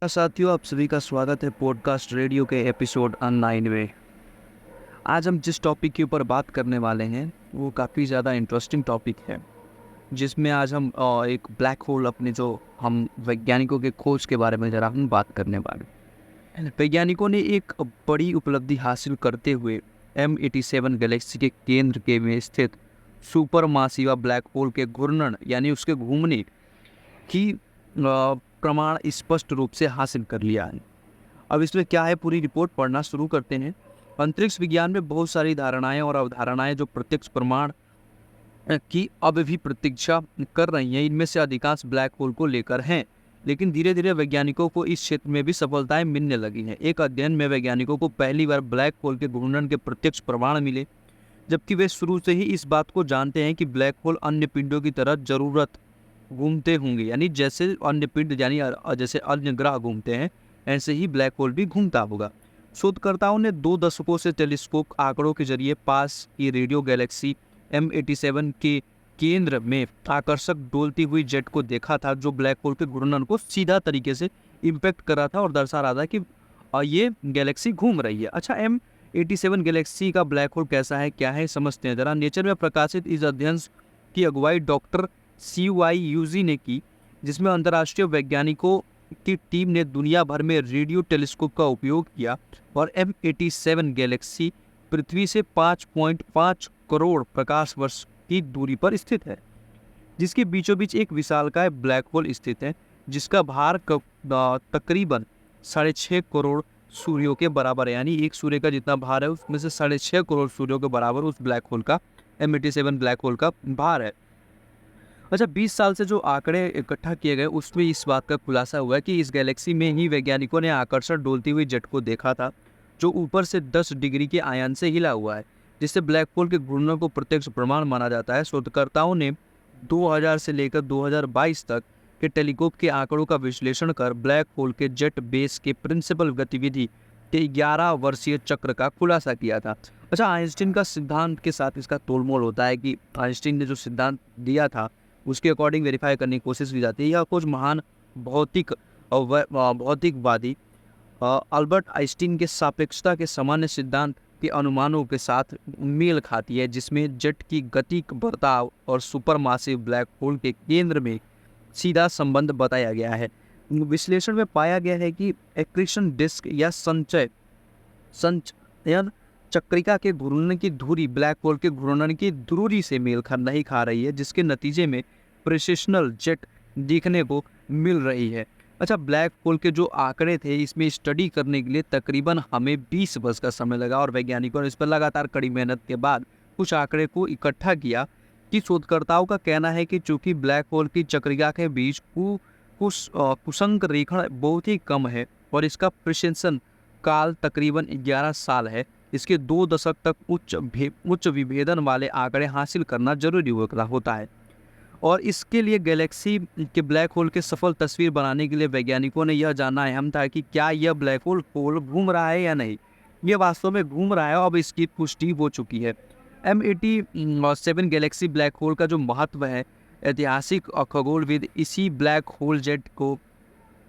साथियों, आप सभी का स्वागत है पॉडकास्ट रेडियो के एपिसोड 9 में। आज हम जिस टॉपिक के ऊपर बात करने वाले हैं वो काफ़ी ज़्यादा इंटरेस्टिंग टॉपिक है, जिसमें आज हम एक ब्लैक होल अपने जो हम वैज्ञानिकों के खोज के बारे में ज़रा हम बात करने वाले हैं। वैज्ञानिकों ने एक बड़ी उपलब्धि हासिल करते हुए M87 गैलेक्सी के केंद्र के में स्थित सुपर मासिवा ब्लैक होल के घूर्णन यानी उसके घूमने की प्रमाण स्पष्ट रूप से हासिल कर लिया है। अब इसमें क्या है, पूरी रिपोर्ट पढ़ना शुरू करते हैं। अंतरिक्ष विज्ञान में बहुत सारी धारणाएं और अवधारणाएं जो प्रत्यक्ष प्रमाण की अब भी प्रतीक्षा कर रही हैं, इनमें से अधिकांश ब्लैक होल को लेकर हैं। लेकिन धीरे धीरे वैज्ञानिकों को इस क्षेत्र में भी सफलताएं मिलने लगी हैं। एक अध्ययन में वैज्ञानिकों को पहली बार ब्लैक होल के घूर्णन के प्रत्यक्ष प्रमाण मिले, जबकि वे शुरू से ही इस बात को जानते हैं कि ब्लैक होल अन्य पिंडों की तरह जरूरत घूमते होंगे, यानी जैसे अन्य पिंड यानी जैसे अन्य ग्रह घूमते हैं ऐसे ही ब्लैक होल भी घूमता होगा। शोधकर्ताओं ने 2 दशकों से टेलीस्कोप आंकड़ों के जरिए पास की रेडियो गैलेक्सी M87 के केंद्र में आकर्षक डोलती हुई जेट को देखा था, जो ब्लैक होल के घूर्णन को सीधा तरीके से इम्पैक्ट कर रहा था और दर्शा रहा था कि ये गैलेक्सी घूम रही है। अच्छा, M87 गैलेक्सी का ब्लैक होल कैसा है, क्या है, समझते हैं जरा। नेचर में प्रकाशित इस अध्ययन की अगुवाई डॉक्टर CYUZ ने की, जिसमें अंतर्राष्ट्रीय वैज्ञानिकों की टीम ने दुनिया भर में रेडियो टेलीस्कोप का उपयोग किया और M87 गैलेक्सी पृथ्वी से 5.5 करोड़ प्रकाश वर्ष की दूरी पर स्थित है, जिसके बीचों बीच एक विशालकाय ब्लैक होल स्थित है, जिसका भार तकरीबन 6.5 करोड़ सूर्यों के बराबर है। यानी एक सूर्य का जितना भार है उसमें से 6.5 करोड़ सूर्यों के बराबर उस ब्लैक होल का M87 ब्लैक होल का भार है। अच्छा, 20 साल से जो आंकड़े इकट्ठा किए गए उसमें इस बात का खुलासा हुआ है कि इस गैलेक्सी में ही वैज्ञानिकों ने आकर्षण डोलती हुई जेट को देखा था, जो ऊपर से 10 डिग्री के आयाम से हिला हुआ है, जिससे ब्लैक होल के घूर्णन को प्रत्यक्ष प्रमाण माना जाता है। शोधकर्ताओं ने 2000 से लेकर 2022 तक के टेलीस्कोप के आंकड़ों का विश्लेषण कर ब्लैक होल के जेट बेस के प्रिंसिपल गतिविधि के 11 वर्षीय चक्र का खुलासा किया था। अच्छा, आइंस्टीन का सिद्धांत के साथ इसका तोलमोल होता है कि आइंस्टीन ने जो सिद्धांत दिया था उसके अकॉर्डिंग वेरीफाई करने की कोशिश की जाती है। यह कुछ महान भौतिकवादी अल्बर्ट आइंस्टीन के सापेक्षता के सामान्य सिद्धांत के अनुमानों के साथ मेल खाती है, जिसमें जेट की गति बर्ताव और सुपरमासिव ब्लैक होल के केंद्र में सीधा संबंध बताया गया है। विश्लेषण में पाया गया है कि एक्रीशन डिस्क या संचयन चक्रिका के घूर्णन की धुरी ब्लैक होल के घूर्णन की धुरी से मेल नहीं खा रही है, जिसके नतीजे में प्रेसिशनल जेट देखने को मिल रही है। अच्छा, ब्लैक होल के जो आंकड़े थे इसमें स्टडी करने के लिए तकरीबन हमें 20 वर्ष का समय लगा और वैज्ञानिकों ने इस पर लगातार कड़ी मेहनत के बाद कुछ आंकड़े को इकट्ठा किया। कि शोधकर्ताओं का कहना है कि चूंकि ब्लैक होल की चक्रिका के बीच कुसंक रेखा बहुत ही कम है और इसका प्रेसिशन काल तकरीबन 11 साल है, इसके 2 दशक तक उच्च विभेदन वाले आंकड़े हासिल करना जरूरी होता है। और इसके लिए गैलेक्सी के ब्लैक होल के सफल तस्वीर बनाने के लिए वैज्ञानिकों ने यह जानना अहम था कि क्या यह ब्लैक होल घूम रहा है या नहीं। ये वास्तव में घूम रहा है और अब इसकी पुष्टि हो चुकी है। M87 गैलेक्सी ब्लैक होल का जो महत्व है, ऐतिहासिक खगोलविद इसी ब्लैक होल जेट को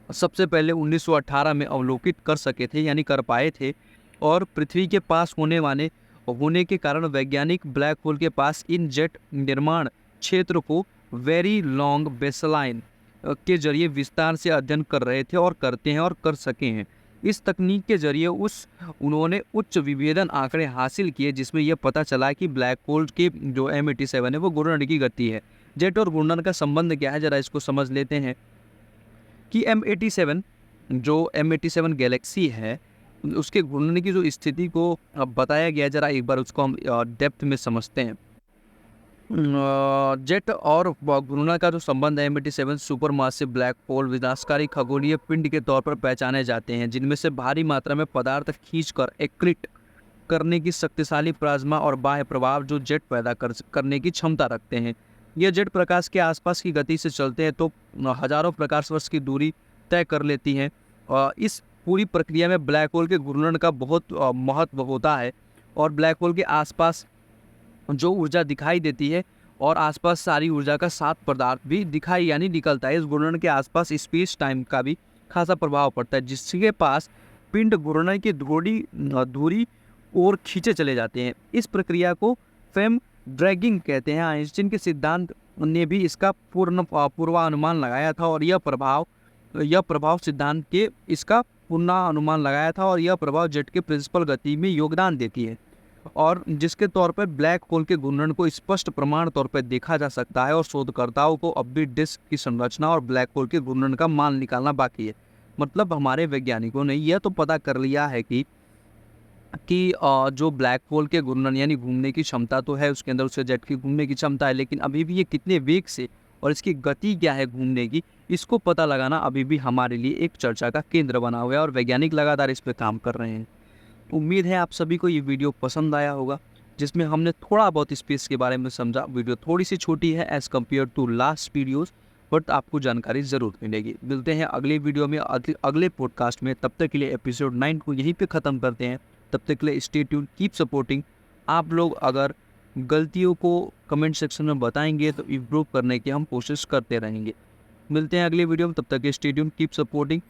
सबसे पहले 1918 में अवलोकित कर सके थे, यानी कर पाए थे, और पृथ्वी के पास होने के कारण वैज्ञानिक ब्लैक होल के पास इन जेट निर्माण क्षेत्र को वेरी लॉन्ग बेसलाइन के जरिए विस्तार से अध्ययन कर रहे थे और करते हैं और कर सके हैं। इस तकनीक के जरिए उन्होंने उच्च विभेदन आंकड़े हासिल किए, जिसमें यह पता चला कि ब्लैक होल के जो M87 है वो घूर्णन की गति है। जेट और घूर्णन का संबंध क्या है, जरा इसको समझ लेते हैं। कि M87 गैलेक्सी है उसके घूर्णन की जो स्थिति को बताया गया, जरा एक बार उसको हम डेप्थ में समझते हैं। जेट और घूर्णन का जो संबंध है, M87 सुपरमासिव ब्लैक होल विनाशकारी खगोलीय पिंड के तौर पर पहचाने जाते हैं, जिनमें से भारी मात्रा में पदार्थ खींचकर एक्रिट करने की शक्तिशाली प्लाज्मा और बाह्य प्रभाव जो जेट पैदा करने की क्षमता रखते हैं। यह जेट प्रकाश के आसपास की गति से चलते हैं तो हजारों प्रकाश वर्ष की दूरी तय कर लेती हैं। इस पूरी प्रक्रिया में ब्लैक होल के घूर्णन का बहुत महत्व होता है और ब्लैक होल के आसपास जो ऊर्जा दिखाई देती है और आसपास सारी ऊर्जा का सात पदार्थ भी दिखाई यानी निकलता है। इस घूर्णन के आसपास स्पेस टाइम का भी खासा प्रभाव पड़ता है, जिसके पास पिंड घूर्णन की धुरी और खींचे चले जाते हैं। इस प्रक्रिया को फेम ड्रैगिंग कहते हैं। आइंस्टीन के सिद्धांत ने भी इसका पूर्वानुमान लगाया था और यह प्रभाव सिद्धांत के इसका पूर्वानुमान लगाया था और यह प्रभाव जेट के प्रिंसिपल गति में योगदान देती है, और जिसके तौर पर ब्लैक होल के घूर्णन को स्पष्ट प्रमाण तौर पर देखा जा सकता है। और शोधकर्ताओं को अब भी डिस्क की संरचना और ब्लैक होल के घूर्णन का मान निकालना बाकी है। मतलब हमारे वैज्ञानिकों ने यह तो पता कर लिया है कि जो ब्लैक होल के घूर्णन यानी घूमने की क्षमता तो है उसके अंदर, उसके जेट की घूमने की क्षमता है, लेकिन अभी भी ये कितने वेग से और इसकी गति क्या है घूमने की, इसको पता लगाना अभी भी हमारे लिए एक चर्चा का केंद्र बना हुआ है और वैज्ञानिक लगातार इस पर काम कर रहे हैं। उम्मीद है आप सभी को ये वीडियो पसंद आया होगा, जिसमें हमने थोड़ा बहुत स्पेस के बारे में समझा। वीडियो थोड़ी सी छोटी है as compare to last videos, but आपको जानकारी ज़रूर मिलेगी। मिलते हैं अगले वीडियो में, अगले पॉडकास्ट में। तब तक के लिए एपिसोड 9 को यहीं पे ख़त्म करते हैं। तब तक के लिए स्टे ट्यून, कीप सपोर्टिंग। आप लोग अगर गलतियों को कमेंट सेक्शन में बताएंगे तो इम्प्रूव करने की हम कोशिश करते रहेंगे। मिलते हैं अगले वीडियो में, तब तक स्टे ट्यून, कीप सपोर्टिंग।